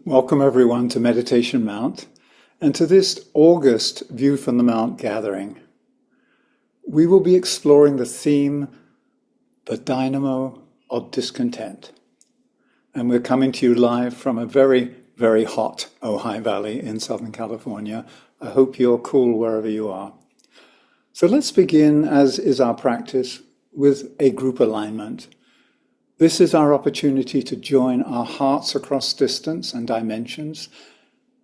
Welcome everyone to Meditation Mount and to this August View from the Mount gathering. We will be exploring the theme, the dynamo of discontent. And we're coming to you live from a very, very hot Ojai Valley in Southern California. I hope you're cool wherever you are. So let's begin, as is our practice, with a group alignment. This is our opportunity to join our hearts across distance and dimensions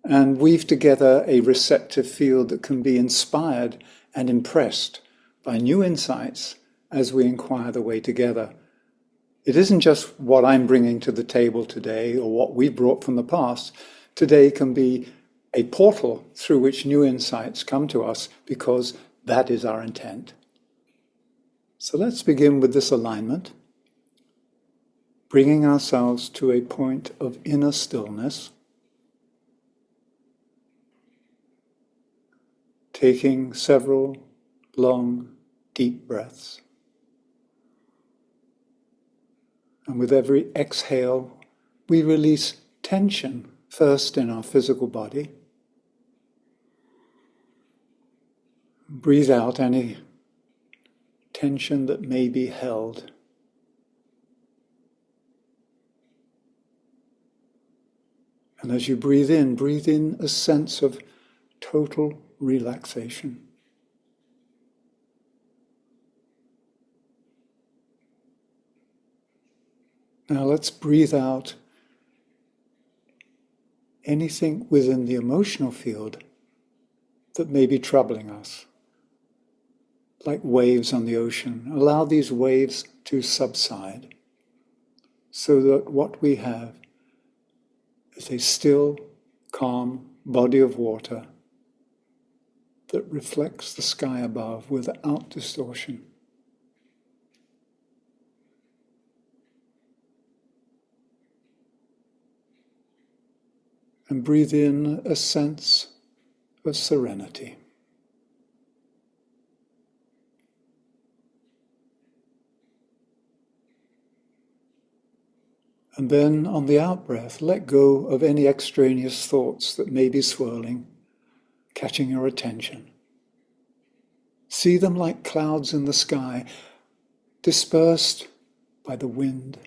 and weave together a receptive field that can be inspired and impressed by new insights as we inquire the way together. It isn't just what I'm bringing to the table today or what we brought from the past. Today can be a portal through which new insights come to us because that is our intent. So let's begin with this alignment. Bringing ourselves to a point of inner stillness, taking several long, deep breaths. And with every exhale, we release tension, first in our physical body. Breathe out any tension that may be held. And as you breathe in a sense of total relaxation. Now let's breathe out anything within the emotional field that may be troubling us, like waves on the ocean. Allow these waves to subside so that what we have is a still, calm body of water that reflects the sky above without distortion. And breathe in a sense of serenity. And then on the out-breath, let go of any extraneous thoughts that may be swirling, catching your attention. See them like clouds in the sky, dispersed by the wind,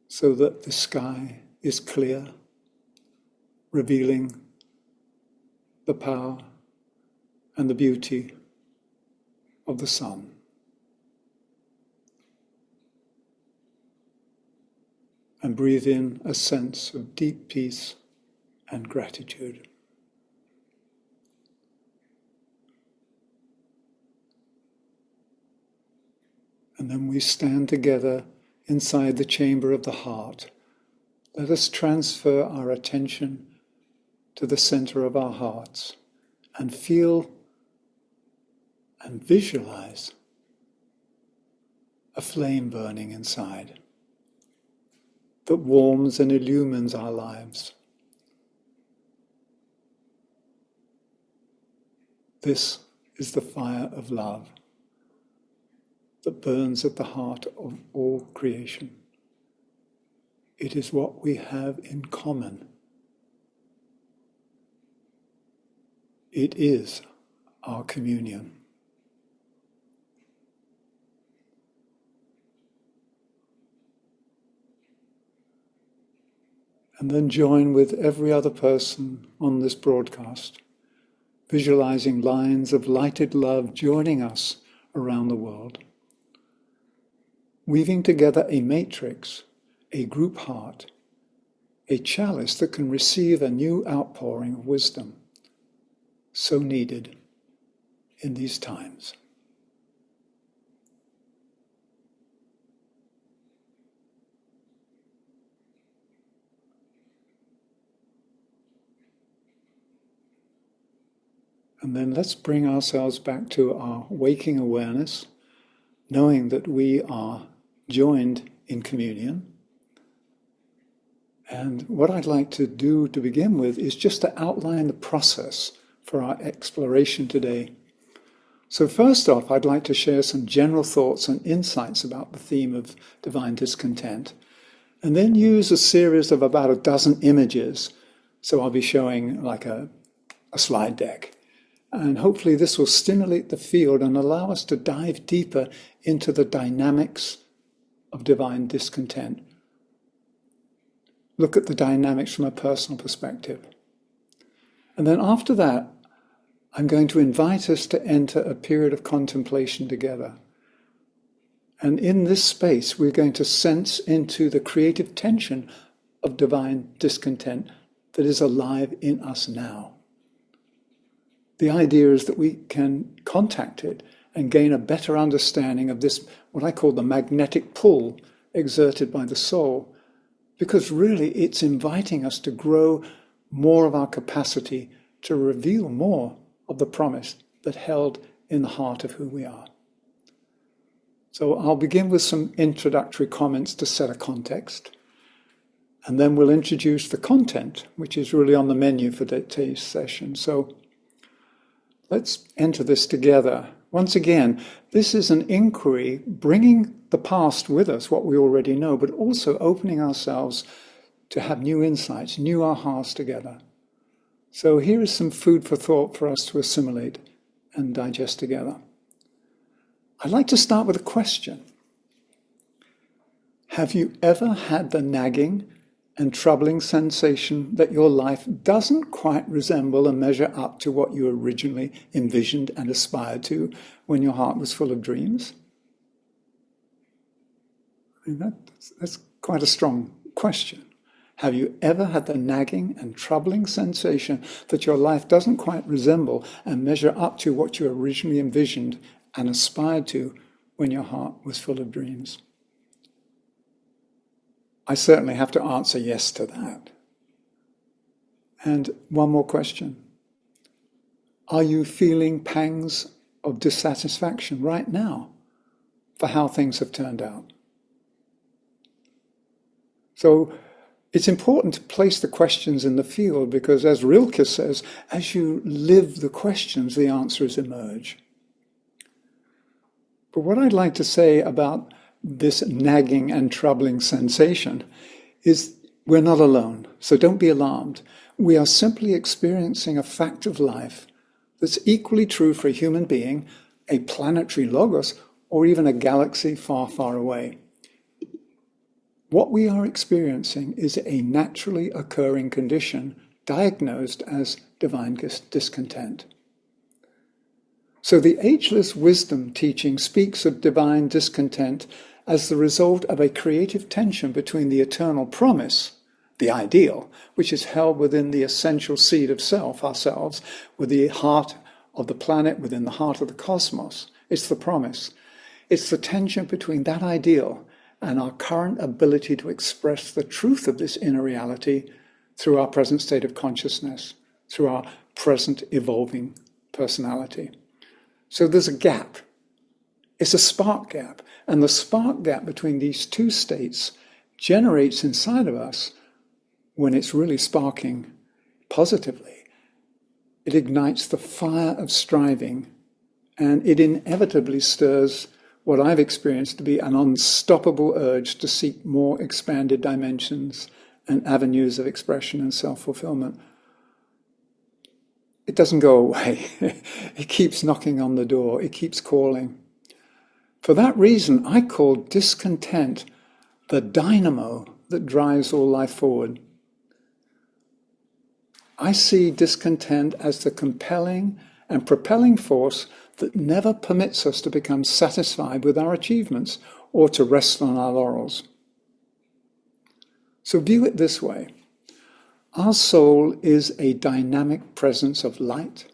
so that the sky is clear, revealing the power and the beauty of the sun. And breathe in a sense of deep peace and gratitude. And then we stand together inside the chamber of the heart. Let us transfer our attention to the center of our hearts and feel and visualize a flame burning inside that warms and illumines our lives. This is the fire of love that burns at the heart of all creation. It is what we have in common. It is our communion. And then join with every other person on this broadcast, visualizing lines of lighted love joining us around the world, weaving together a matrix, a group heart, a chalice that can receive a new outpouring of wisdom, so needed in these times. And then let's bring ourselves back to our waking awareness, knowing that we are joined in communion. And what I'd like to do to begin with is just to outline the process for our exploration today. So first off, I'd like to share some general thoughts and insights about the theme of divine discontent. And then use a series of about a dozen images. So I'll be showing like a slide deck. And hopefully this will stimulate the field and allow us to dive deeper into the dynamics of divine discontent. Look at the dynamics from a personal perspective. And then after that, I'm going to invite us to enter a period of contemplation together. And in this space, we're going to sense into the creative tension of divine discontent that is alive in us now. The idea is that we can contact it and gain a better understanding of this, what I call the magnetic pull exerted by the soul, because really it's inviting us to grow more of our capacity to reveal more of the promise that held in the heart of who we are. So I'll begin with some introductory comments to set a context, and then we'll introduce the content, which is really on the menu for today's session. So let's enter this together. Once again, this is an inquiry bringing the past with us, what we already know, but also opening ourselves to have new insights, new ahas together. So here is some food for thought for us to assimilate and digest together. I'd like to start with a question. Have you ever had the nagging and troubling sensation that your life doesn't quite resemble and measure up to what you originally envisioned and aspired to when your heart was full of dreams? I mean, that's quite a strong question. Have you ever had the nagging and troubling sensation that your life doesn't quite resemble and measure up to what you originally envisioned and aspired to when your heart was full of dreams? I certainly have to answer yes to that. And one more question. Are you feeling pangs of dissatisfaction right now for how things have turned out? So it's important to place the questions in the field because, as Rilke says, as you live the questions, the answers emerge. But what I'd like to say about this nagging and troubling sensation is we're not alone, so don't be alarmed. We are simply experiencing a fact of life that's equally true for a human being, a planetary logos, or even a galaxy far, far away. What we are experiencing is a naturally occurring condition diagnosed as divine discontent. So the ageless wisdom teaching speaks of divine discontent as the result of a creative tension between the eternal promise, the ideal, which is held within the essential seed of self, ourselves, with the heart of the planet, within the heart of the cosmos. It's the promise. It's the tension between that ideal and our current ability to express the truth of this inner reality through our present state of consciousness, through our present evolving personality. So there's a gap. It's a spark gap. And the spark gap between these two states generates inside of us, when it's really sparking positively, it ignites the fire of striving, and it inevitably stirs what I've experienced to be an unstoppable urge to seek more expanded dimensions and avenues of expression and self-fulfillment. It doesn't go away. It keeps knocking on the door. It keeps calling. For that reason, I call discontent the dynamo that drives all life forward. I see discontent as the compelling and propelling force that never permits us to become satisfied with our achievements or to rest on our laurels. So view it this way. Our soul is a dynamic presence of light,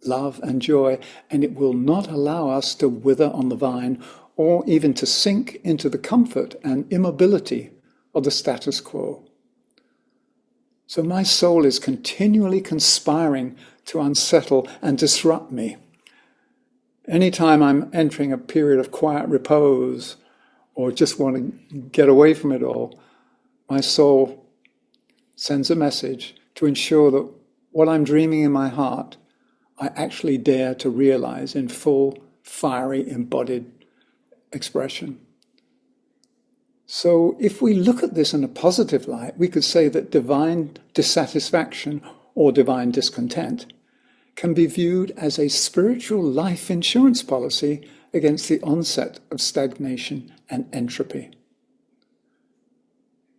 love, and joy, and it will not allow us to wither on the vine or even to sink into the comfort and immobility of the status quo. So my soul is continually conspiring to unsettle and disrupt me. Anytime I'm entering a period of quiet repose or just want to get away from it all, my soul sends a message to ensure that what I'm dreaming in my heart, I actually dare to realize in full, fiery, embodied expression. So if we look at this in a positive light, we could say that divine dissatisfaction or divine discontent can be viewed as a spiritual life insurance policy against the onset of stagnation and entropy.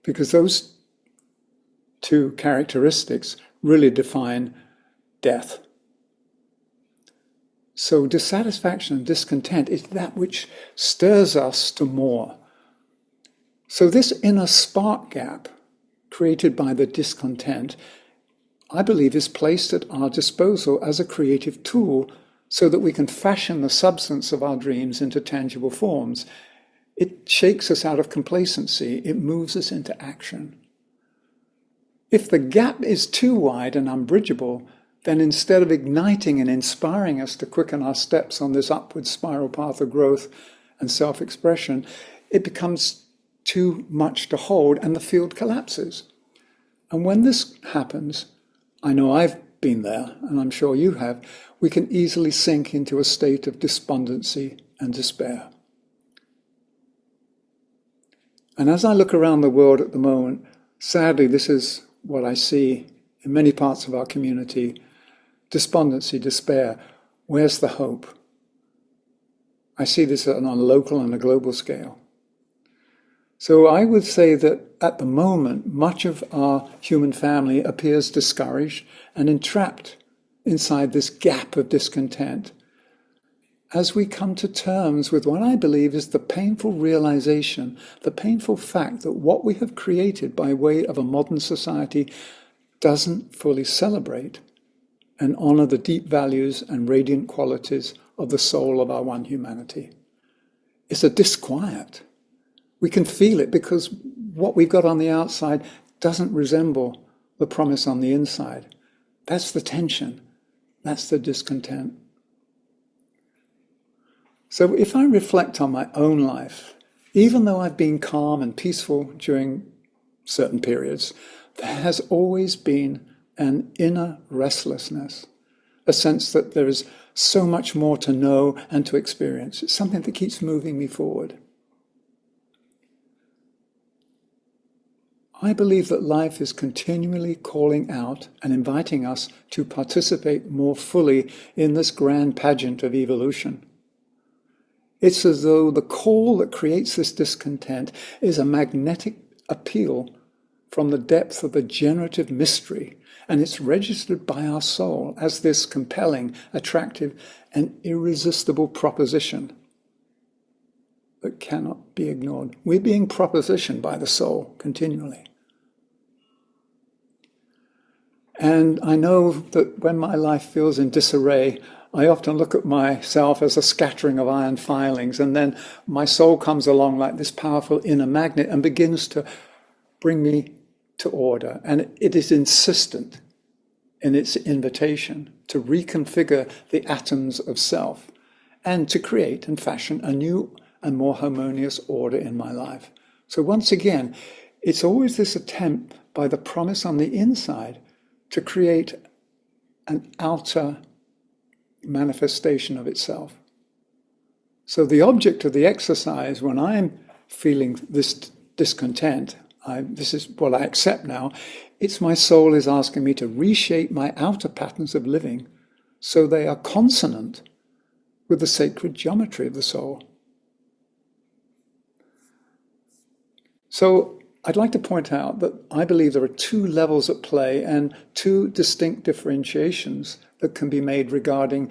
Because those two characteristics really define death. So dissatisfaction and discontent is that which stirs us to more. So this inner spark gap created by the discontent, I believe, is placed at our disposal as a creative tool so that we can fashion the substance of our dreams into tangible forms. It shakes us out of complacency. It moves us into action. If the gap is too wide and unbridgeable, then instead of igniting and inspiring us to quicken our steps on this upward spiral path of growth and self-expression, it becomes too much to hold and the field collapses. And when this happens, I know I've been there, and I'm sure you have, we can easily sink into a state of despondency and despair. And as I look around the world at the moment, sadly, this is what I see in many parts of our community: despondency, despair. Where's the hope? I see this on a local and a global scale. So I would say that at the moment, much of our human family appears discouraged and entrapped inside this gap of discontent, as we come to terms with what I believe is the painful realization, the painful fact that what we have created by way of a modern society doesn't fully celebrate and honor the deep values and radiant qualities of the soul of our one humanity. It's a disquiet. We can feel it because what we've got on the outside doesn't resemble the promise on the inside. That's the tension. That's the discontent. So if I reflect on my own life, even though I've been calm and peaceful during certain periods, there has always been an inner restlessness, a sense that there is so much more to know and to experience. It's something that keeps moving me forward. I believe that life is continually calling out and inviting us to participate more fully in this grand pageant of evolution. It's as though the call that creates this discontent is a magnetic appeal from the depth of the generative mystery, and it's registered by our soul as this compelling, attractive, and irresistible proposition that cannot be ignored. We're being propositioned by the soul continually. And I know that when my life feels in disarray, I often look at myself as a scattering of iron filings, and then my soul comes along like this powerful inner magnet and begins to bring me to order. And it is insistent in its invitation to reconfigure the atoms of self and to create and fashion a new and more harmonious order in my life. So once again, it's always this attempt by the promise on the inside to create an outer manifestation of itself. So the object of the exercise, when I'm feeling this discontent, this is what I accept now, it's my soul is asking me to reshape my outer patterns of living so they are consonant with the sacred geometry of the soul. So I'd like to point out that I believe there are two levels at play and two distinct differentiations that can be made regarding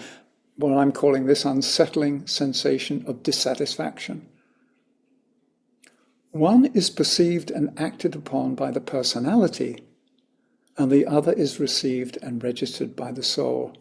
what I'm calling this unsettling sensation of dissatisfaction. One is perceived and acted upon by the personality, and the other is received and registered by the soul.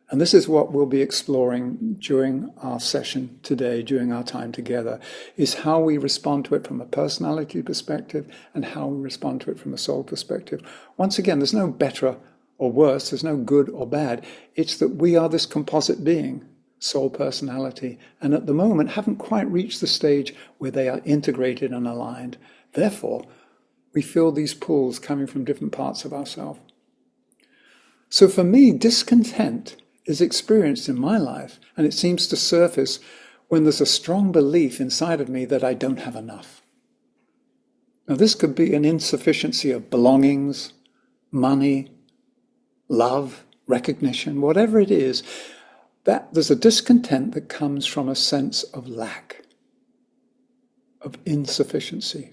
And this is what we'll be exploring during our session today, during our time together, is how we respond to it from a personality perspective and how we respond to it from a soul perspective. Once again, there's no better or worse, there's no good or bad. It's that we are this composite being, soul, personality, and at the moment haven't quite reached the stage where they are integrated and aligned. Therefore, we feel these pulls coming from different parts of ourselves. So for me, discontent is experienced in my life, and it seems to surface when there's a strong belief inside of me that I don't have enough. Now, this could be an insufficiency of belongings, money, love, recognition, whatever it is, that there's a discontent that comes from a sense of lack, of insufficiency.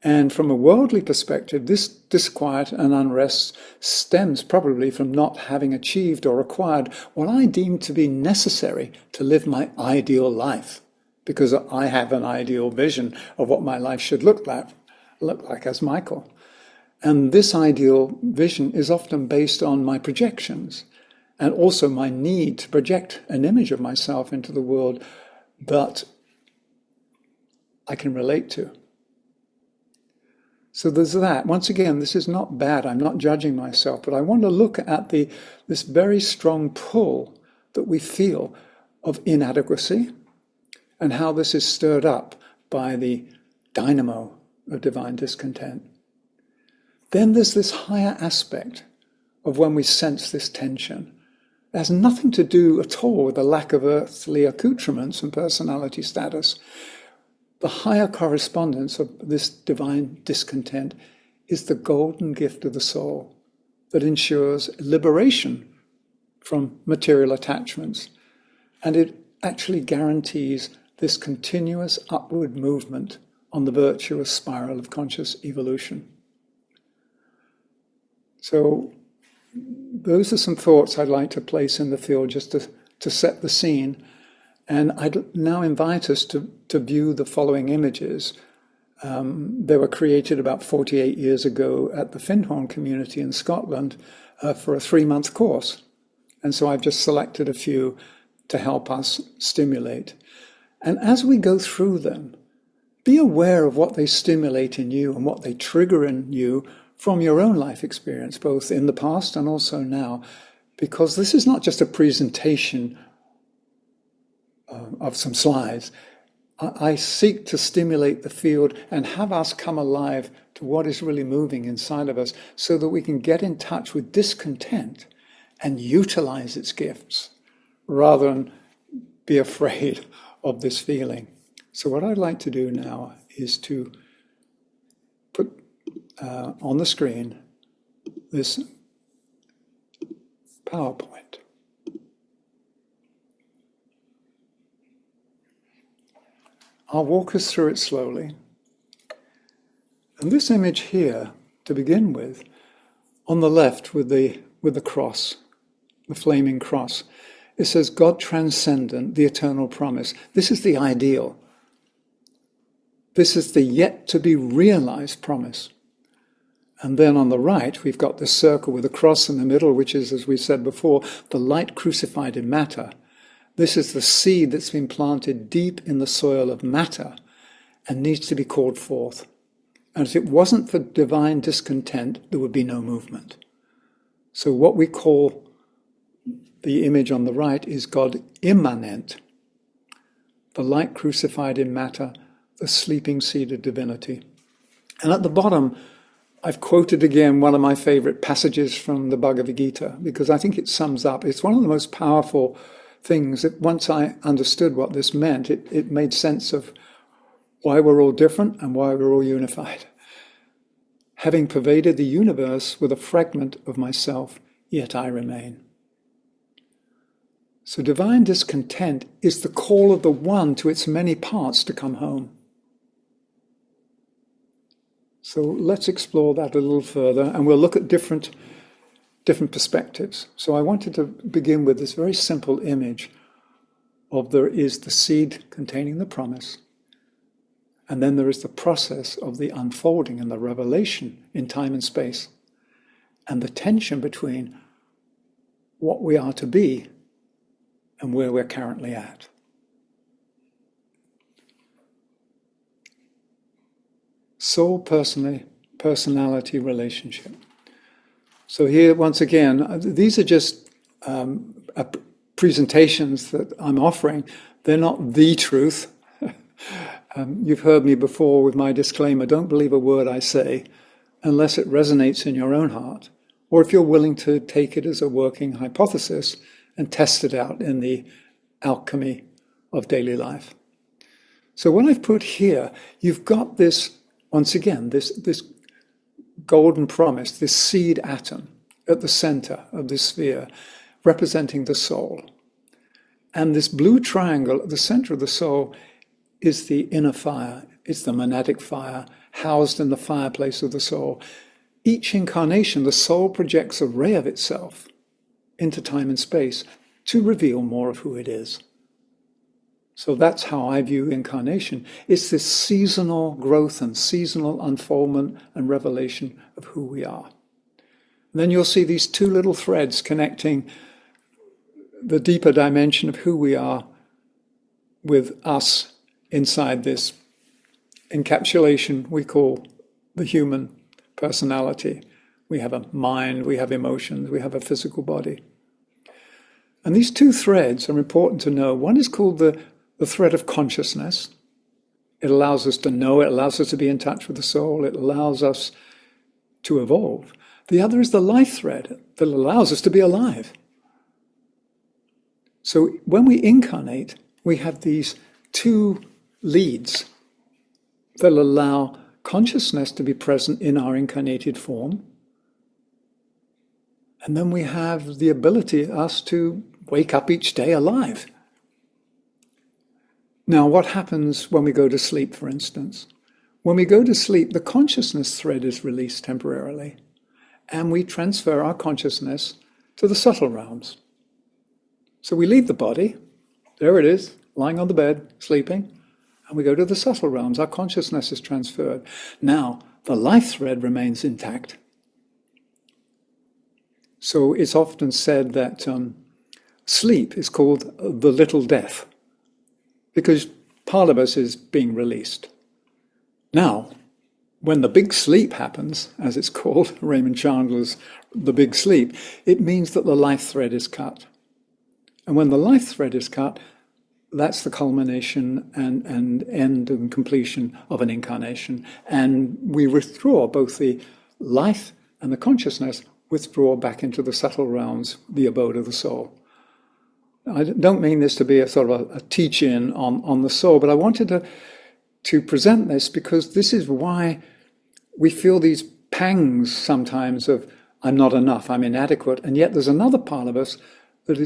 And from a worldly perspective, this disquiet and unrest stems probably from not having achieved or acquired what I deem to be necessary to live my ideal life, because I have an ideal vision of what my life should look like as Michael. And this ideal vision is often based on my projections and also my need to project an image of myself into the world that I can relate to. So there's that. Once again, this is not bad. I'm not judging myself, but I want to look at this very strong pull that we feel of inadequacy and how this is stirred up by the dynamo of divine discontent. Then there's this higher aspect of when we sense this tension. It has nothing to do at all with the lack of earthly accoutrements and personality status. The higher correspondence of this divine discontent is the golden gift of the soul that ensures liberation from material attachments. And it actually guarantees this continuous upward movement on the virtuous spiral of conscious evolution. So those are some thoughts I'd like to place in the field just to set the scene. And I'd now invite us to view the following images. They were created about 48 years ago at the Findhorn community in Scotland for a 3-month course. And so I've just selected a few to help us stimulate. And as we go through them, be aware of what they stimulate in you and what they trigger in you from your own life experience, both in the past and also now, because this is not just a presentation of some slides. I seek to stimulate the field and have us come alive to what is really moving inside of us so that we can get in touch with discontent and utilize its gifts rather than be afraid of this feeling. So what I'd like to do now is to put on the screen this PowerPoint. I'll walk us through it slowly. And this image here, to begin with, on the left with the cross, the flaming cross, it says, God transcendent, the eternal promise. This is the ideal. This is the yet to be realized promise. And then on the right, we've got this circle with a cross in the middle, which is, as we said before, the light crucified in matter. This is the seed that's been planted deep in the soil of matter and needs to be called forth. And if it wasn't for divine discontent, there would be no movement. So what we call the image on the right is God immanent, the light crucified in matter, the sleeping seed of divinity. And at the bottom, I've quoted again one of my favorite passages from the Bhagavad Gita, because I think it sums up. It's one of the most powerful things that once I understood what this meant, it made sense of why we're all different and why we're all unified. Having pervaded the universe with a fragment of myself, yet I remain. So divine discontent is the call of the one to its many parts to come home. So let's explore that a little further, and we'll look at different perspectives. So I wanted to begin with this very simple image of there is the seed containing the promise, and then there is the process of the unfolding and the revelation in time and space, and the tension between what we are to be and where we're currently at. Soul personality relationship. So here, once again, these are just presentations that I'm offering. They're not the truth. You've heard me before with my disclaimer, don't believe a word I say unless it resonates in your own heart, or if you're willing to take it as a working hypothesis and test it out in the alchemy of daily life. So what I've put here, you've got this Once again, this golden promise, this seed atom at the center of this sphere, representing the soul. And this blue triangle at the center of the soul is the inner fire. It's the monadic fire housed in the fireplace of the soul. Each incarnation, the soul projects a ray of itself into time and space to reveal more of who it is. So that's how I view incarnation. It's this seasonal growth and seasonal unfoldment and revelation of who we are. And then you'll see these two little threads connecting the deeper dimension of who we are with us inside this encapsulation we call the human personality. We have a mind, we have emotions, we have a physical body. And these two threads are important to know. One is called the thread of consciousness. It allows us to know, it allows us to be in touch with the soul, it allows us to evolve. The other is the life thread that allows us to be alive. So when we incarnate, we have these two leads that allow consciousness to be present in our incarnated form. And then we have the ability, us, to wake up each day alive. Now, what happens when we go to sleep, for instance? When we go to sleep, the consciousness thread is released temporarily, and we transfer our consciousness to the subtle realms. So we leave the body, there it is, lying on the bed, sleeping, and we go to the subtle realms. Our consciousness is transferred. Now, the life thread remains intact. So it's often said that sleep is called the little death, because part of us is being released. Now, when the big sleep happens, as it's called, Raymond Chandler's The Big Sleep, it means that the life thread is cut. And when the life thread is cut, that's the culmination and end and completion of an incarnation. And we withdraw, both the life and the consciousness withdraw back into the subtle realms, the abode of the soul. I don't mean this to be a sort of a teach-in on the soul, but I wanted to present this because this is why we feel these pangs sometimes of, I'm not enough, I'm inadequate, and yet there's another part of us that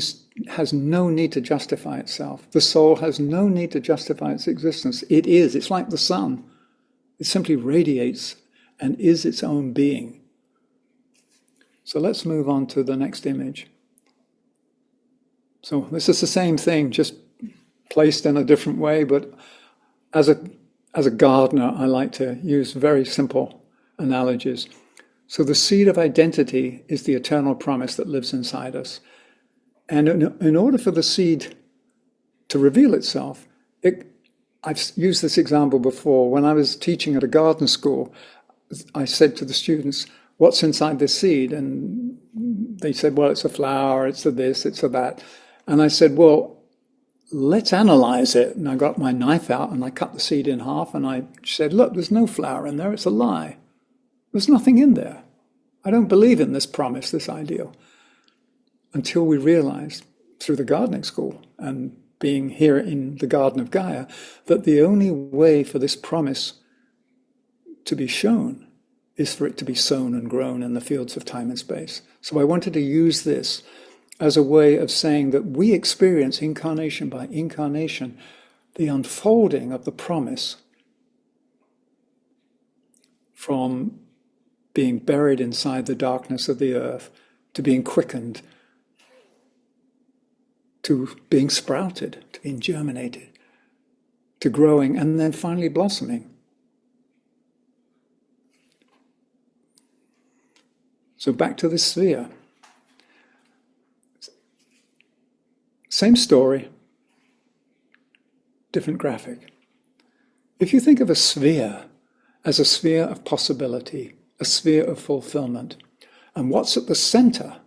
has no need to justify itself. The soul has no need to justify its existence. It is. It's like the sun. It simply radiates and is its own being. So let's move on to the next image. So this is the same thing, just placed in a different way, but as a gardener, I like to use very simple analogies. So the seed of identity is the eternal promise that lives inside us. And in order for the seed to reveal itself, I've used this example before. When I was teaching at a garden school, I said to the students, what's inside this seed? And they said, well, it's a flower, it's a this, it's a that. And I said, well, let's analyze it. And I got my knife out and I cut the seed in half and I said, look, there's no flower in there, it's a lie. There's nothing in there. I don't believe in this promise, this ideal. Until we realized through the gardening school and being here in the Garden of Gaia, that the only way for this promise to be shown is for it to be sown and grown in the fields of time and space. So I wanted to use this as a way of saying that we experience incarnation by incarnation, the unfolding of the promise from being buried inside the darkness of the earth to being quickened, to being sprouted, to being germinated, to growing, and then finally blossoming. So back to this sphere. Same story, different graphic. If you think of a sphere as a sphere of possibility, a sphere of fulfillment, and what's at the center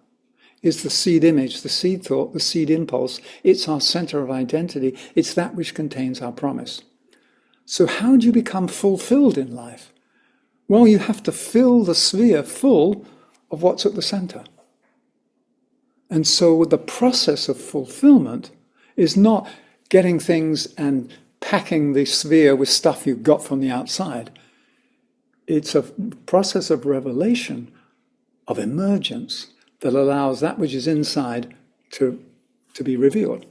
is the seed image, the seed thought, the seed impulse. It's our center of identity. It's that which contains our promise. So how do you become fulfilled in life? Well, you have to fill the sphere full of what's at the center. And so the process of fulfillment is not getting things and packing the sphere with stuff you've got from the outside. it's a process of revelation, of emergence, that allows that which is inside to be revealed.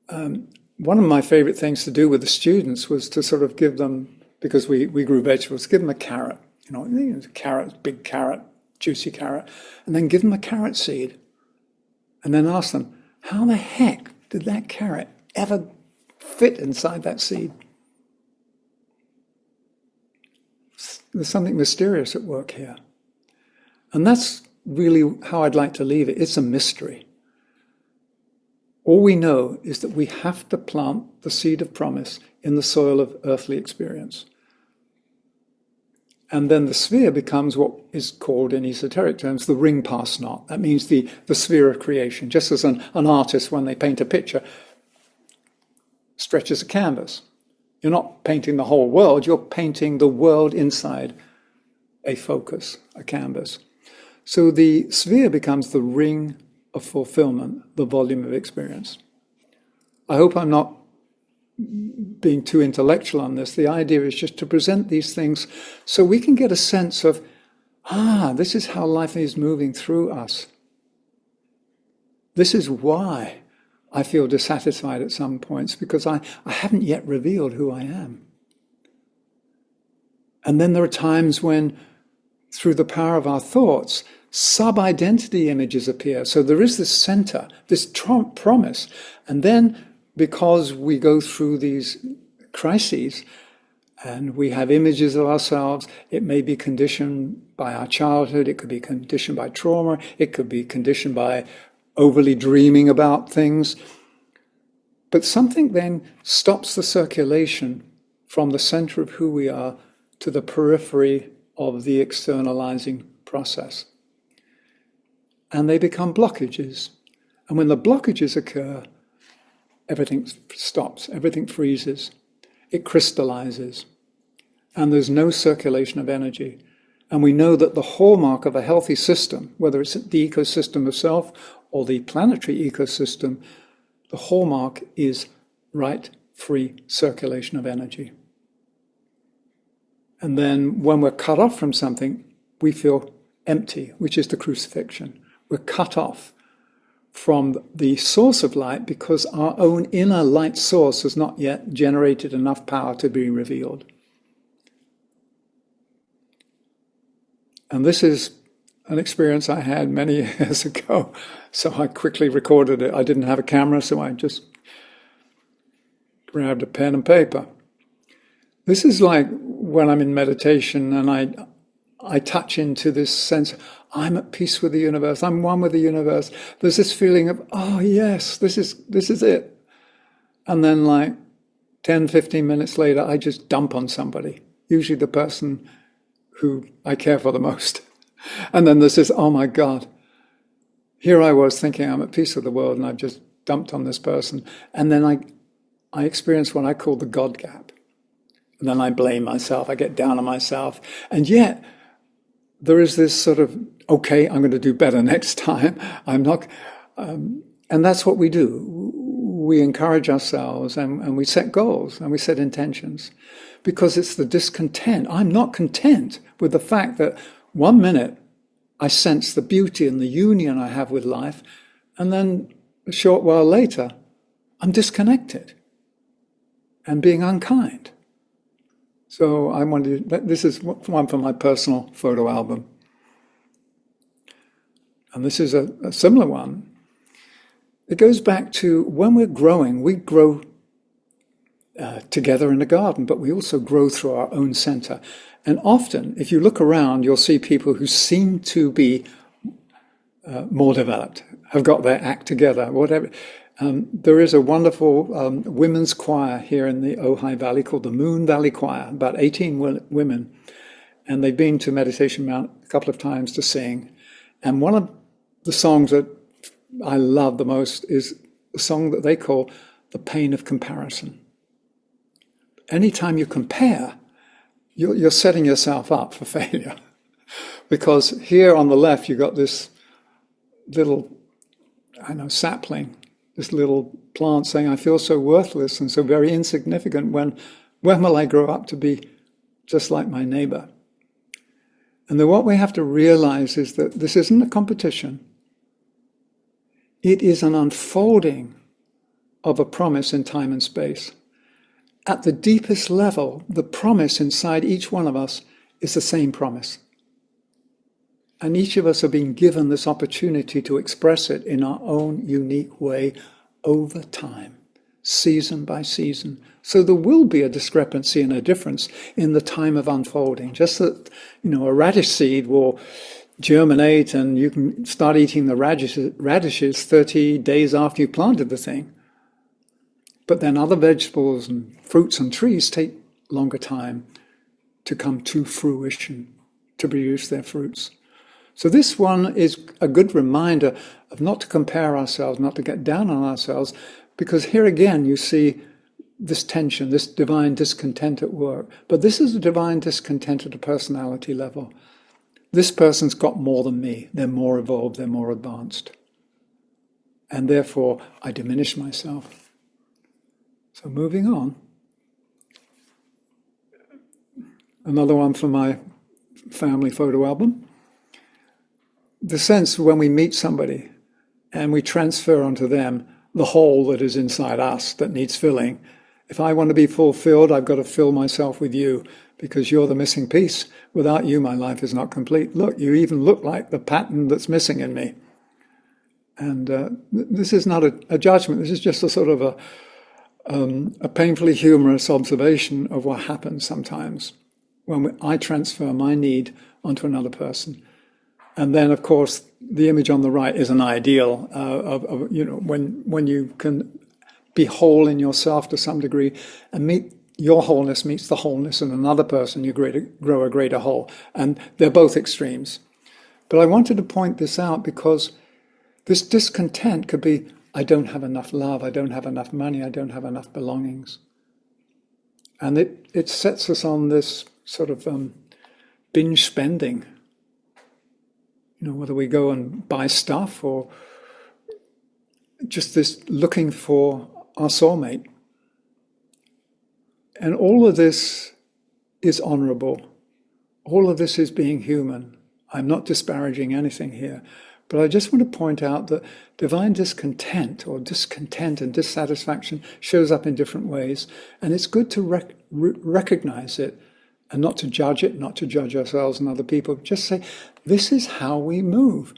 One of my favorite things to do with the students was to sort of give them, because we grew vegetables, give them a carrot, a carrot, big carrot, juicy carrot, and then give them a carrot seed, and then ask them, how the heck did that carrot ever fit inside that seed? There's something mysterious at work here. And that's really how I'd like to leave it. It's a mystery. All we know is that we have to plant the seed of promise in the soil of earthly experience. And then the sphere becomes what is called in esoteric terms the ring pass knot. That means the sphere of creation. Just as an artist, when they paint a picture, stretches a canvas. You're not painting the whole world, you're painting the world inside a focus, a canvas. So the sphere becomes the ring of fulfillment, the volume of experience. I hope I'm not being too intellectual on this. The idea is just to present these things so we can get a sense of, this is how life is moving through us. This is why I feel dissatisfied at some points, because I haven't yet revealed who I am. And then there are times when, through the power of our thoughts, sub-identity images appear. So there is this center, this promise. And then, because we go through these crises and we have images of ourselves, it may be conditioned by our childhood, it could be conditioned by trauma, it could be conditioned by overly dreaming about things. But something then stops the circulation from the center of who we are to the periphery of the externalizing process. And they become blockages. And when the blockages occur, everything stops, everything freezes, it crystallizes, and there's no circulation of energy. And we know that the hallmark of a healthy system, whether it's the ecosystem of self or the planetary ecosystem, the hallmark is right, free circulation of energy. And then when we're cut off from something, we feel empty, which is the crucifixion. We're cut off from the source of light because our own inner light source has not yet generated enough power to be revealed. And this is an experience I had many years ago, so I quickly recorded it. I didn't have a camera, so I just grabbed a pen and paper. This is like when I'm in meditation and I touch into this sense, I'm at peace with the universe, I'm one with the universe. There's this feeling of, oh yes, this is it. And then like 10, 15 minutes later, I just dump on somebody, usually the person who I care for the most. And then there's this, oh my God, here I was thinking I'm at peace with the world and I've just dumped on this person. And then I experience what I call the God gap. And then I blame myself, I get down on myself. And yet, there is this sort of, okay, I'm going to do better next time. I'm not, and that's what we do. We encourage ourselves and we set goals and we set intentions because it's the discontent. I'm not content with the fact that 1 minute I sense the beauty and the union I have with life, and then a short while later, I'm disconnected and being unkind. So I wanted, this is one from my personal photo album. And this is a similar one. It goes back to when we're growing, we grow together in the garden, but we also grow through our own center. And often, if you look around, you'll see people who seem to be more developed, have got their act together, whatever. There is a wonderful women's choir here in the Ojai Valley called the Moon Valley Choir, about 18 women. And they've been to Meditation Mount a couple of times to sing. And one of the songs that I love the most is a song that they call The Pain of Comparison. Anytime you compare, you're setting yourself up for failure. Because here on the left, you've got this little, sapling, this little plant saying, I feel so worthless and so very insignificant. When will I grow up to be just like my neighbor? And then what we have to realize is that this isn't a competition. It is an unfolding of a promise in time and space. At the deepest level, the promise inside each one of us is the same promise. And each of us are being given this opportunity to express it in our own unique way over time, season by season. So there will be a discrepancy and a difference in the time of unfolding. Just that, a radish seed will germinate and you can start eating the radishes 30 days after you planted the thing. But then other vegetables and fruits and trees take longer time to come to fruition, to produce their fruits. So this one is a good reminder of not to compare ourselves, not to get down on ourselves, because here again you see this tension, this divine discontent at work. But this is a divine discontent at a personality level. This person's got more than me. They're more evolved, they're more advanced. And therefore, I diminish myself. So moving on. Another one from my family photo album. The sense when we meet somebody and we transfer onto them the hole that is inside us that needs filling. If I want to be fulfilled, I've got to fill myself with you because you're the missing piece. Without you, my life is not complete. Look, you even look like the pattern that's missing in me. And this is not a judgment. This is just a sort of a painfully humorous observation of what happens sometimes when I transfer my need onto another person. And then, of course, the image on the right is an ideal of when you can be whole in yourself to some degree and your wholeness meets the wholeness in another person, you grow a greater whole. And they're both extremes. But I wanted to point this out because this discontent could be, I don't have enough love, I don't have enough money, I don't have enough belongings. And it sets us on this sort of binge spending. Whether we go and buy stuff or just this looking for our soulmate. And all of this is honorable. All of this is being human. I'm not disparaging anything here. But I just want to point out that divine discontent or discontent and dissatisfaction shows up in different ways. And it's good to recognize it and not to judge it, not to judge ourselves and other people. Just say, this is how we move.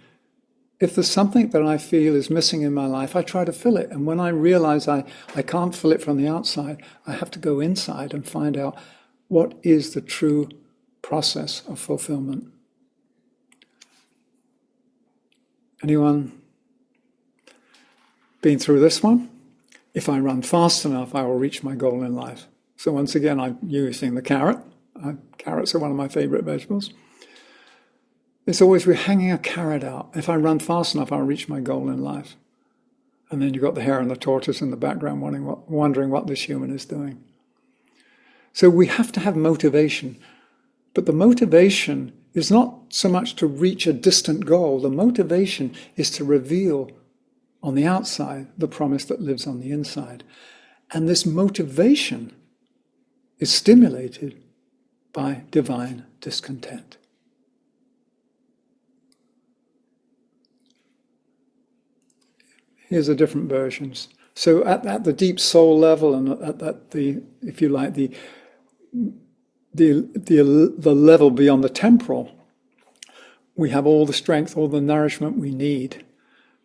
If there's something that I feel is missing in my life, I try to fill it. And when I realize I can't fill it from the outside, I have to go inside and find out what is the true process of fulfillment. Anyone been through this one? If I run fast enough, I will reach my goal in life. So once again, I'm using the carrot. Carrots are one of my favorite vegetables. It's always we're hanging a carrot out. If I run fast enough, I'll reach my goal in life. And then you've got the hare and the tortoise in the background wondering what this human is doing. So we have to have motivation. But the motivation is not so much to reach a distant goal. The motivation is to reveal on the outside the promise that lives on the inside. And this motivation is stimulated by divine discontent. Here's the different versions. So at the deep soul level and at the, if you like, the level beyond the temporal, we have all the strength, all the nourishment we need.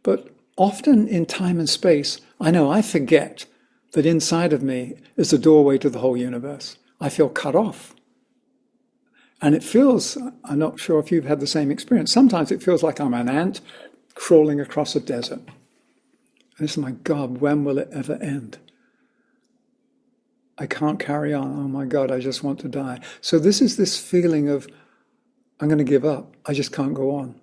But often in time and space, I forget that inside of me is the doorway to the whole universe. I feel cut off. And it feels, I'm not sure if you've had the same experience, sometimes it feels like I'm an ant crawling across a desert. And it's my God, when will it ever end? I can't carry on. Oh my God, I just want to die. So this is this feeling of, I'm going to give up. I just can't go on.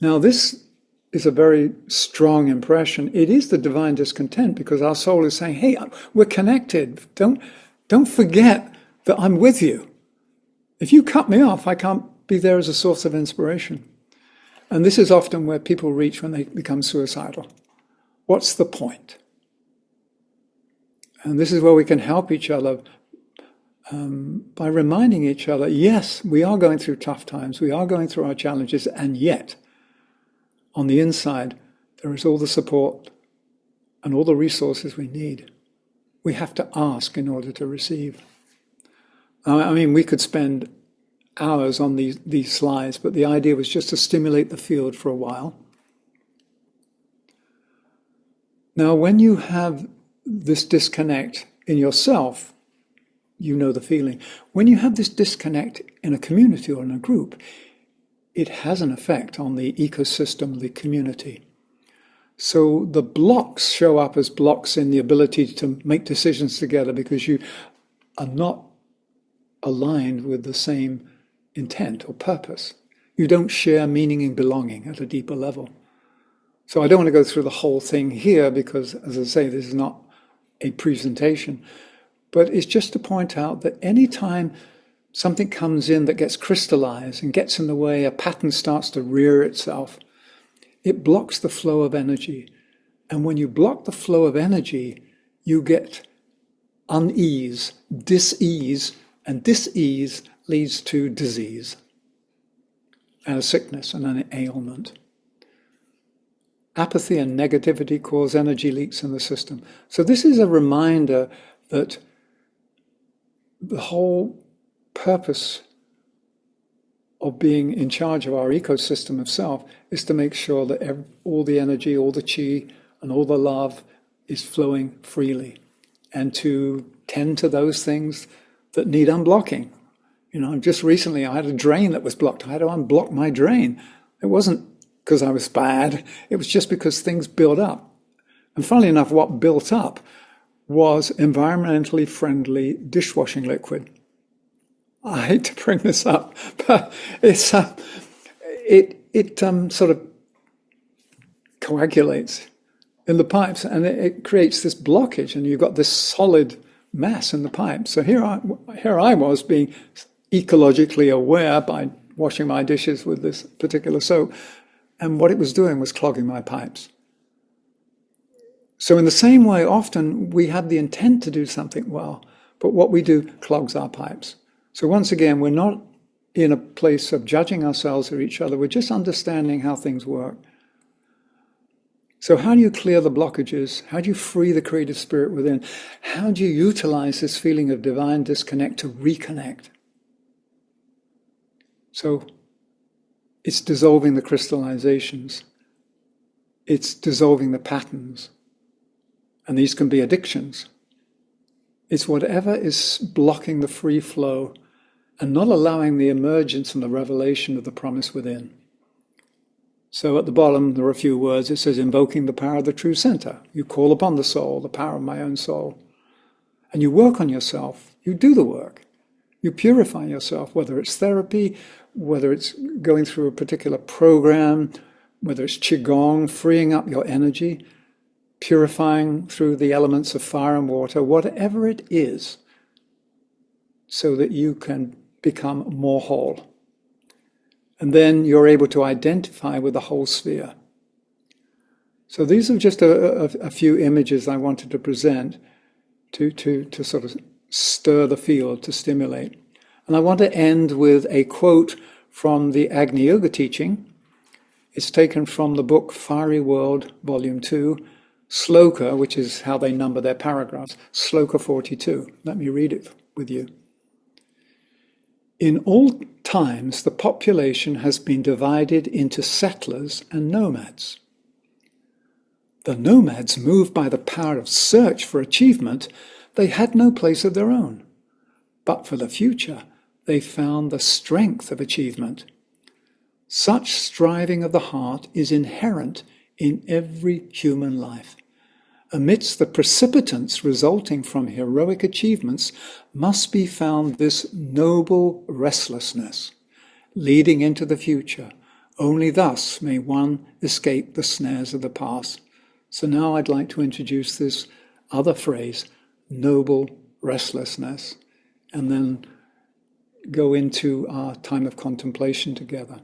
Now this is a very strong impression. It is the divine discontent because our soul is saying, hey, we're connected. Don't forget that I'm with you. If you cut me off, I can't be there as a source of inspiration. And this is often where people reach when they become suicidal. What's the point? And this is where we can help each other by reminding each other, yes, we are going through tough times, we are going through our challenges, and yet, on the inside, there is all the support and all the resources we need. We have to ask in order to receive. I mean, we could spend hours on these slides, but the idea was just to stimulate the field for a while. Now, when you have this disconnect in yourself, you know the feeling. When you have this disconnect in a community or in a group, it has an effect on the ecosystem, the community. So the blocks show up as blocks in the ability to make decisions together because you are not aligned with the same intent or purpose. You don't share meaning and belonging at a deeper level. So I don't want to go through the whole thing here because, as I say, this is not a presentation. But it's just to point out that any time something comes in that gets crystallized and gets in the way, a pattern starts to rear itself, it blocks the flow of energy. And when you block the flow of energy, you get unease, dis-ease, and dis-ease leads to disease and a sickness and an ailment. Apathy and negativity cause energy leaks in the system. So this is a reminder that the whole purpose of being in charge of our ecosystem of self is to make sure that all the energy, all the chi, and all the love is flowing freely, and to tend to those things that need unblocking. You know, just recently I had a drain that was blocked. I had to unblock my drain. It wasn't because I was bad. It was just because things built up. And funnily enough, what built up was environmentally friendly dishwashing liquid. I hate to bring this up, but it sort of coagulates in the pipes, and it creates this blockage, and you've got this solid mass in the pipe. So here I was being ecologically aware by washing my dishes with this particular soap, and what it was doing was clogging my pipes. So in the same way, often we have the intent to do something well, but what we do clogs our pipes. So once again, we're not in a place of judging ourselves or each other. We're just understanding how things work. So how do you clear the blockages? How do you free the creative spirit within? How do you utilize this feeling of divine disconnect to reconnect? So it's dissolving the crystallizations. It's dissolving the patterns. And these can be addictions. It's whatever is blocking the free flow and not allowing the emergence and the revelation of the promise within. So at the bottom, there are a few words. It says, invoking the power of the true center. You call upon the soul, the power of my own soul. And you work on yourself. You do the work. You purify yourself, whether it's therapy, whether it's going through a particular program, whether it's Qigong, freeing up your energy, purifying through the elements of fire and water, whatever it is, so that you can become more whole. And then you're able to identify with the whole sphere. So these are just a few images I wanted to present to sort of stir the field, to stimulate. And I want to end with a quote from the Agni Yoga teaching. It's taken from the book Fiery World, Volume 2, Sloka, which is how they number their paragraphs, Sloka 42. Let me read it with you. In all times, the population has been divided into settlers and nomads. The nomads, moved by the power of search for achievement, they had no place of their own. But for the future, they found the strength of achievement. Such striving of the heart is inherent in every human life. Amidst the precipitance resulting from heroic achievements must be found this noble restlessness, leading into the future. Only thus may one escape the snares of the past. So now I'd like to introduce this other phrase, noble restlessness, and then go into our time of contemplation together.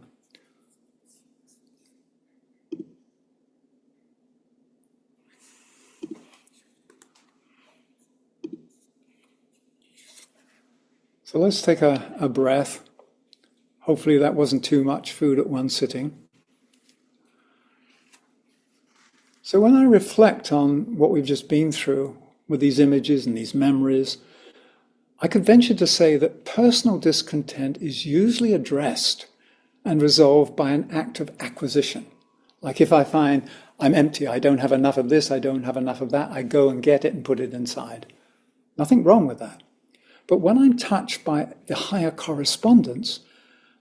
So let's take a breath. Hopefully that wasn't too much food at one sitting. So when I reflect on what we've just been through with these images and these memories, I could venture to say that personal discontent is usually addressed and resolved by an act of acquisition. Like if I find I'm empty, I don't have enough of this, I don't have enough of that, I go and get it and put it inside. Nothing wrong with that. But when I'm touched by the higher correspondence,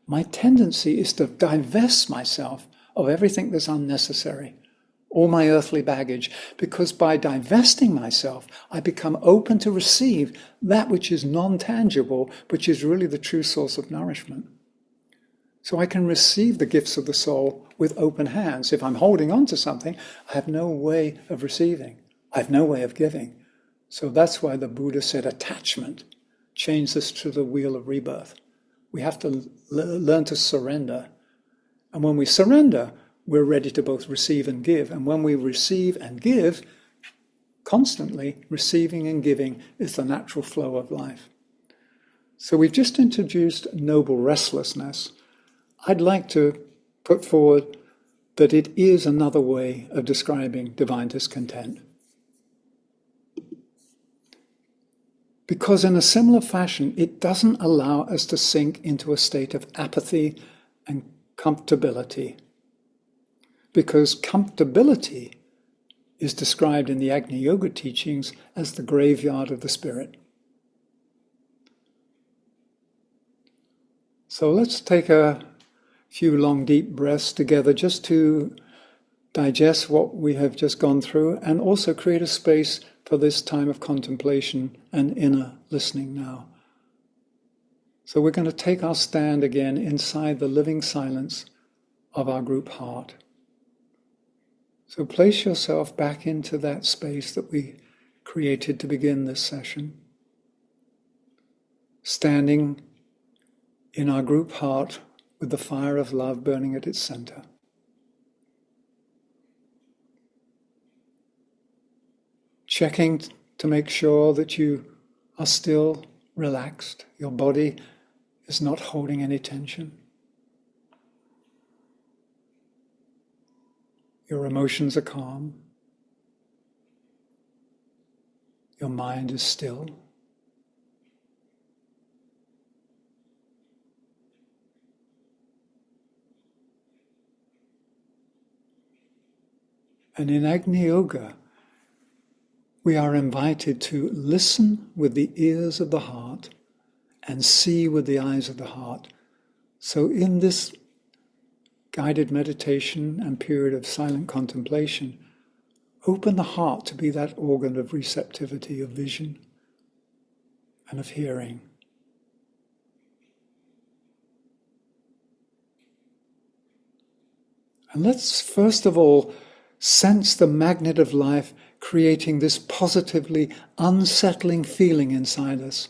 my tendency is to divest myself of everything that's unnecessary, all my earthly baggage, because by divesting myself, I become open to receive that which is non-tangible, which is really the true source of nourishment. So I can receive the gifts of the soul with open hands. If I'm holding on to something, I have no way of receiving. I have no way of giving. So that's why the Buddha said attachment chains us to the wheel of rebirth. We have to learn to surrender. And when we surrender, we're ready to both receive and give. And when we receive and give, constantly receiving and giving is the natural flow of life. So we've just introduced noble restlessness. I'd like to put forward that it is another way of describing divine discontent. Because in a similar fashion, it doesn't allow us to sink into a state of apathy and comfortability. Because comfortability is described in the Agni Yoga teachings as the graveyard of the spirit. So let's take a few long, deep breaths together just to digest what we have just gone through and also create a space for this time of contemplation and inner listening now. So we're going to take our stand again inside the living silence of our group heart. So place yourself back into that space that we created to begin this session. Standing in our group heart with the fire of love burning at its center. Checking to make sure that you are still relaxed. Your body is not holding any tension. Your emotions are calm. Your mind is still. And in Agni Yoga, we are invited to listen with the ears of the heart and see with the eyes of the heart. So in this guided meditation and period of silent contemplation, open the heart to be that organ of receptivity, of vision, and of hearing. And let's first of all sense the magnet of life creating this positively unsettling feeling inside us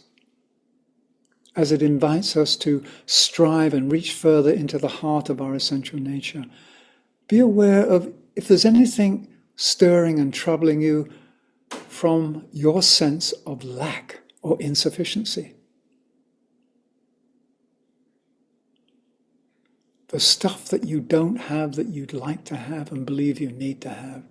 as it invites us to strive and reach further into the heart of our essential nature. Be aware of if there's anything stirring and troubling you from your sense of lack or insufficiency. The stuff that you don't have that you'd like to have and believe you need to have.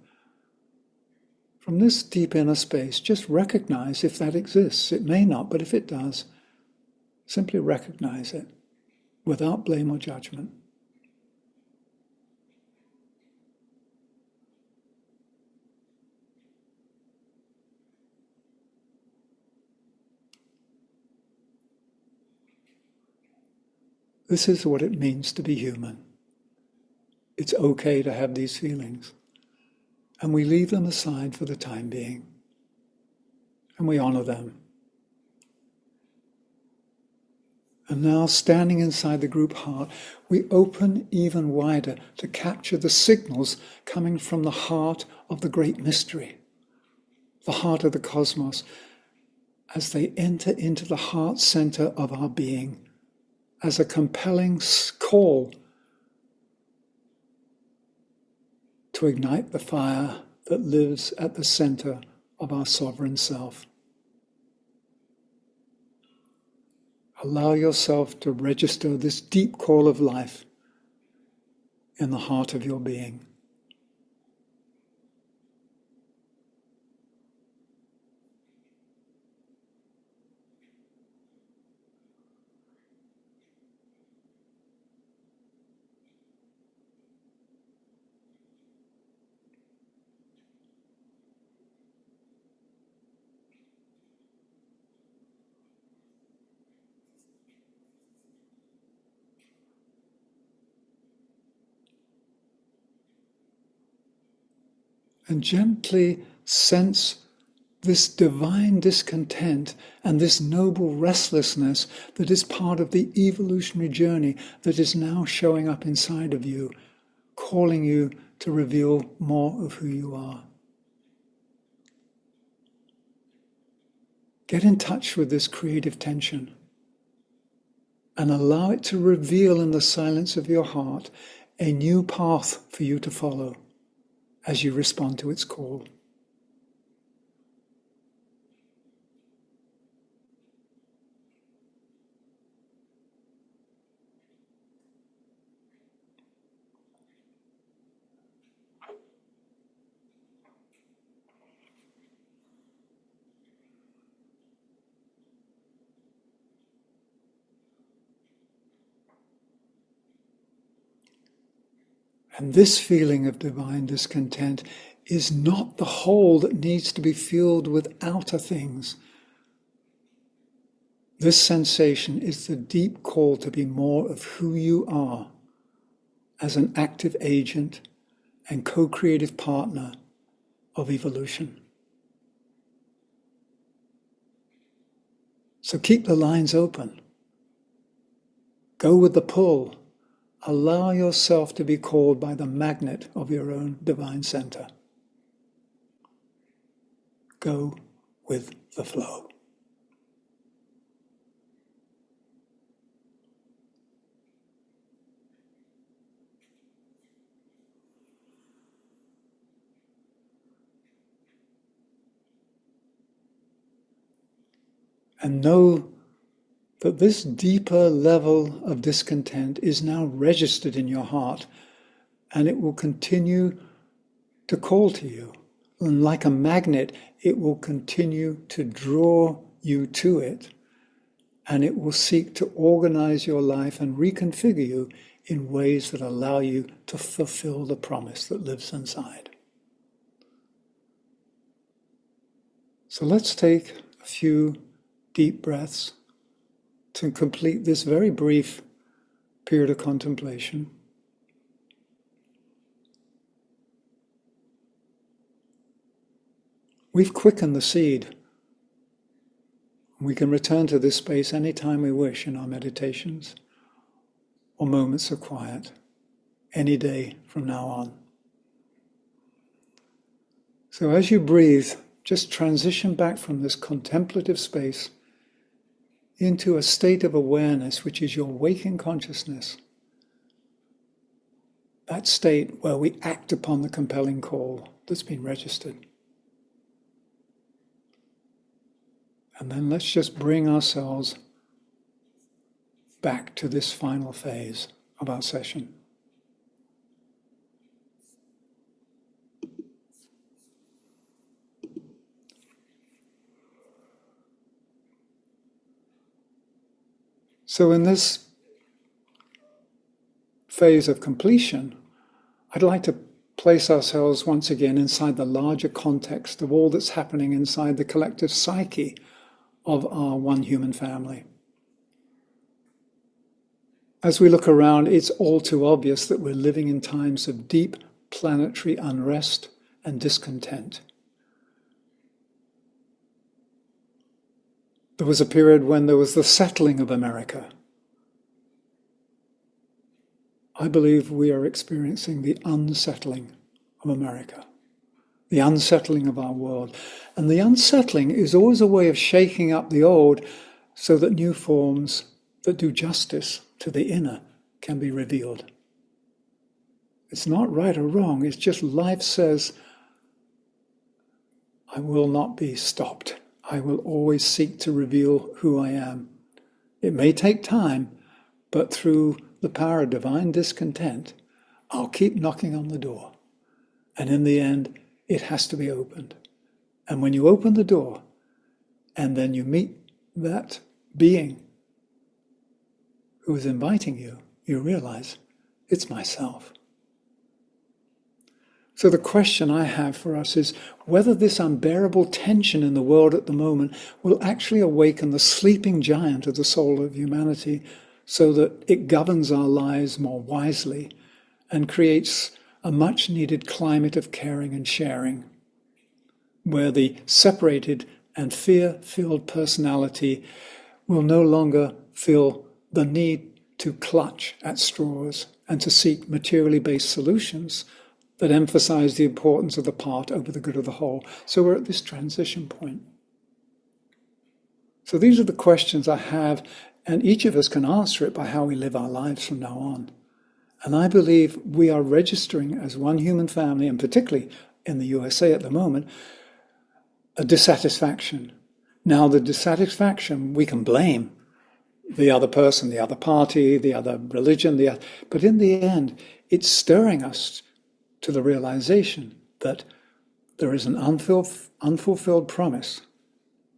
From this deep inner space, just recognize if that exists. It may not, but if it does, simply recognize it without blame or judgment. This is what it means to be human. It's okay to have these feelings. And we leave them aside for the time being. And we honor them. And now, standing inside the group heart, we open even wider to capture the signals coming from the heart of the great mystery, the heart of the cosmos, as they enter into the heart center of our being as a compelling call to ignite the fire that lives at the center of our sovereign self. Allow yourself to register this deep call of life in the heart of your being. And gently sense this divine discontent and this noble restlessness that is part of the evolutionary journey that is now showing up inside of you, calling you to reveal more of who you are. Get in touch with this creative tension and allow it to reveal in the silence of your heart a new path for you to follow as you respond to its call. And this feeling of divine discontent is not the hole that needs to be filled with outer things. This sensation is the deep call to be more of who you are as an active agent and co-creative partner of evolution. So keep the lines open. Go with the pull. Allow yourself to be called by the magnet of your own divine center. Go with the flow. And know that this deeper level of discontent is now registered in your heart, and it will continue to call to you. And like a magnet, it will continue to draw you to it, and it will seek to organize your life and reconfigure you in ways that allow you to fulfill the promise that lives inside. So let's take a few deep breaths to complete this very brief period of contemplation. We've quickened the seed. We can return to this space anytime we wish in our meditations or moments of quiet, any day from now on. So as you breathe, just transition back from this contemplative space into a state of awareness, which is your waking consciousness. That state where we act upon the compelling call that's been registered. And then let's just bring ourselves back to this final phase of our session. So in this phase of completion, I'd like to place ourselves once again inside the larger context of all that's happening inside the collective psyche of our one human family. As we look around, it's all too obvious that we're living in times of deep planetary unrest and discontent. There was a period when there was the settling of America. I believe we are experiencing the unsettling of America, the unsettling of our world. And the unsettling is always a way of shaking up the old so that new forms that do justice to the inner can be revealed. It's not right or wrong, it's just life says, I will not be stopped. I will always seek to reveal who I am It may take time, but through the power of divine discontent, I'll keep knocking on the door. And in the end, it has to be opened. And when you open the door, and then you meet that being who is inviting you, you realize it's myself. So the question I have for us is whether this unbearable tension in the world at the moment will actually awaken the sleeping giant of the soul of humanity so that it governs our lives more wisely and creates a much needed climate of caring and sharing, where the separated and fear-filled personality will no longer feel the need to clutch at straws and to seek materially based solutions that emphasize the importance of the part over the good of the whole. So we're at this transition point. So these are the questions I have, and each of us can answer it by how we live our lives from now on. And I believe we are registering as one human family, and particularly in the USA at the moment, a dissatisfaction. Now, the dissatisfaction we can blame the other person, the other party, the other religion, but in the end, it's stirring us to the realization that there is an unfulfilled promise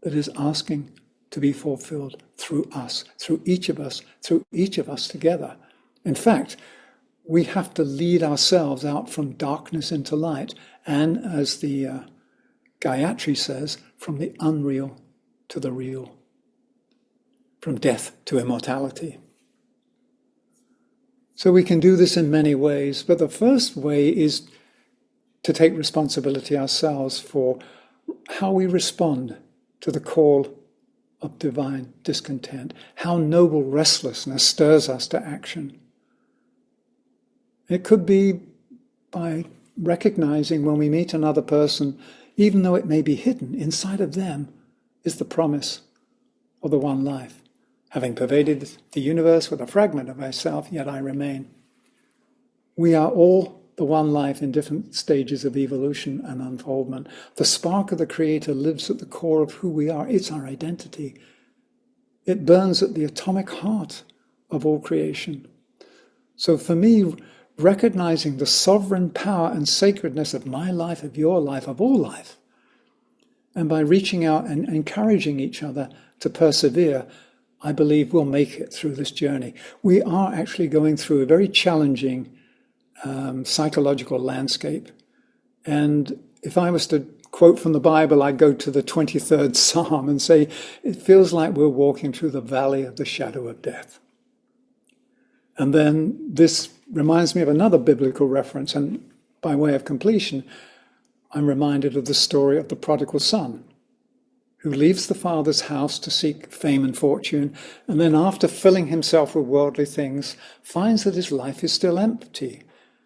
that is asking to be fulfilled through us, through each of us together. In fact, we have to lead ourselves out from darkness into light, and as the Gayatri says, from the unreal to the real, from death to immortality. So we can do this in many ways, but the first way is to take responsibility ourselves for how we respond to the call of divine discontent, how noble restlessness stirs us to action. It could be by recognizing when we meet another person, even though it may be hidden, inside of them is the promise of the one life. Having pervaded the universe with a fragment of myself, yet I remain. We are all the one life in different stages of evolution and unfoldment. The spark of the Creator lives at the core of who we are. It's our identity. It burns at the atomic heart of all creation. So for me, recognizing the sovereign power and sacredness of my life, of your life, of all life, and by reaching out and encouraging each other to persevere, I believe we'll make it through this journey. We are actually going through a very challenging psychological landscape. And if I was to quote from the Bible, I'd go to the 23rd Psalm and say, it feels like we're walking through the valley of the shadow of death. And then this reminds me of another biblical reference, and by way of completion, I'm reminded of the story of the prodigal son, who leaves the father's house to seek fame and fortune, and then after filling himself with worldly things, finds that his life is still empty,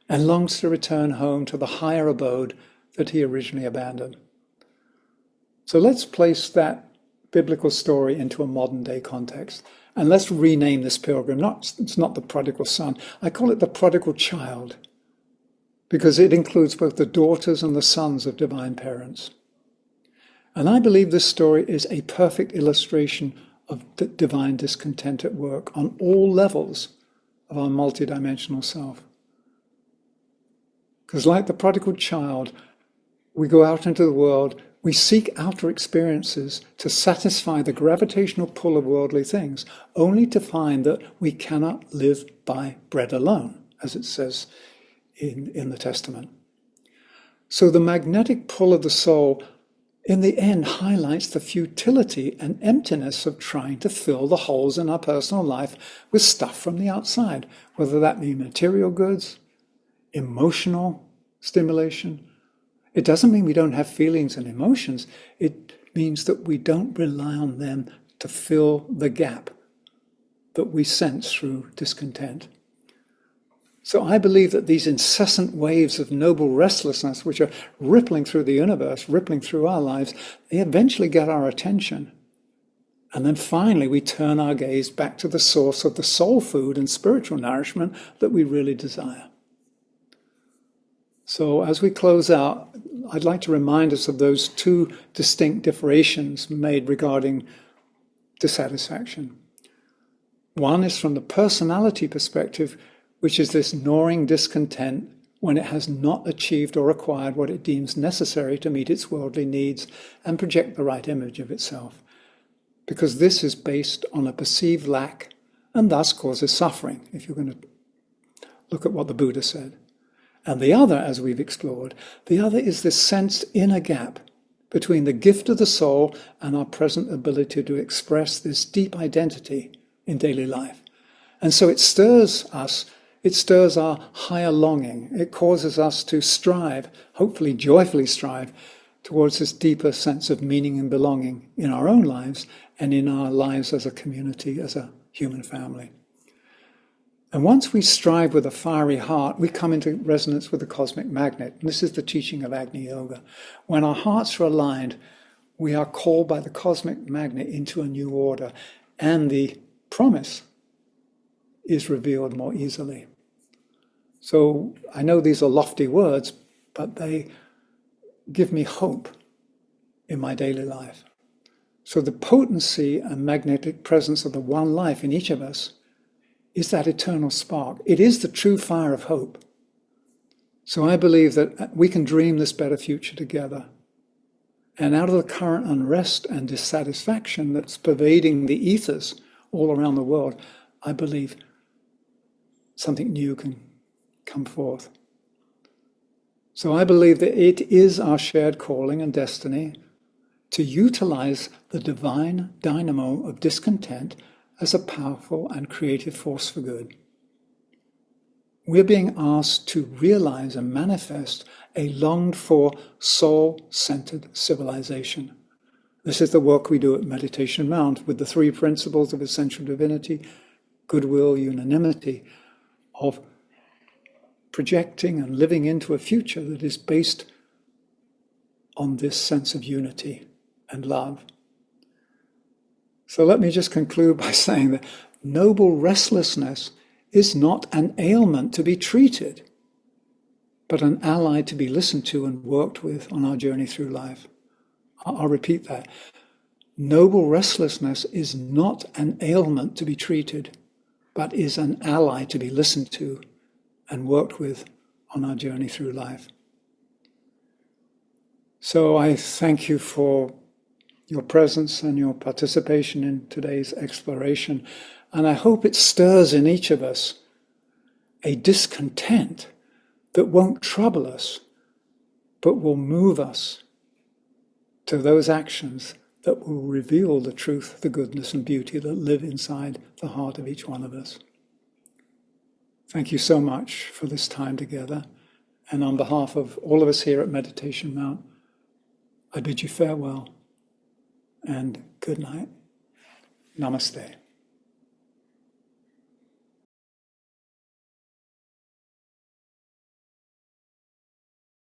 and longs to return home to the higher abode that he originally abandoned. So let's place that biblical story into a modern day context. And let's rename this pilgrim. It's not the prodigal son. I call it the prodigal child, because it includes both the daughters and the sons of divine parents. And I believe this story is a perfect illustration of divine discontent at work on all levels of our multidimensional self. Because like the prodigal child, we go out into the world, we seek outer experiences to satisfy the gravitational pull of worldly things, only to find that we cannot live by bread alone, as it says in the Testament. So the magnetic pull of the soul, in the end, highlights the futility and emptiness of trying to fill the holes in our personal life with stuff from the outside, whether that be material goods, emotional stimulation. It doesn't mean we don't have feelings and emotions. It means that we don't rely on them to fill the gap that we sense through discontent. So I believe that these incessant waves of noble restlessness, which are rippling through the universe, rippling through our lives, they eventually get our attention. And then finally we turn our gaze back to the source of the soul food and spiritual nourishment that we really desire. So as we close out, I'd like to remind us of those two distinct differentiations made regarding dissatisfaction. One is from the personality perspective, which is this gnawing discontent when it has not achieved or acquired what it deems necessary to meet its worldly needs and project the right image of itself. Because this is based on a perceived lack and thus causes suffering, if you're going to look at what the Buddha said. And the other, as we've explored, the other is this sensed inner gap between the gift of the soul and our present ability to express this deep identity in daily life. And so it stirs us, it stirs our higher longing. It causes us to strive, hopefully joyfully strive, towards this deeper sense of meaning and belonging in our own lives and in our lives as a community, as a human family. And once we strive with a fiery heart, we come into resonance with the cosmic magnet. And this is the teaching of Agni Yoga. When our hearts are aligned, we are called by the cosmic magnet into a new order, and the promise is revealed more easily. So I know these are lofty words, but they give me hope in my daily life. So the potency and magnetic presence of the one life in each of us is that eternal spark. It is the true fire of hope. So I believe that we can dream this better future together. And out of the current unrest and dissatisfaction that's pervading the ethers all around the world, I believe something new can come forth. So I believe that it is our shared calling and destiny to utilize the divine dynamo of discontent as a powerful and creative force for good. We're being asked to realize and manifest a longed-for soul-centered civilization. This is the work we do at Meditation Mount with the three principles of essential divinity, goodwill, unanimity, of projecting and living into a future that is based on this sense of unity and love. So let me just conclude by saying that noble restlessness is not an ailment to be treated, but an ally to be listened to and worked with on our journey through life. I'll repeat that. Noble restlessness is not an ailment to be treated, but is an ally to be listened to and worked with on our journey through life. So I thank you for your presence and your participation in today's exploration. And I hope it stirs in each of us a discontent that won't trouble us, but will move us to those actions that will reveal the truth, the goodness and beauty that live inside the heart of each one of us. Thank you so much for this time together. And on behalf of all of us here at Meditation Mount, I bid you farewell and good night. Namaste.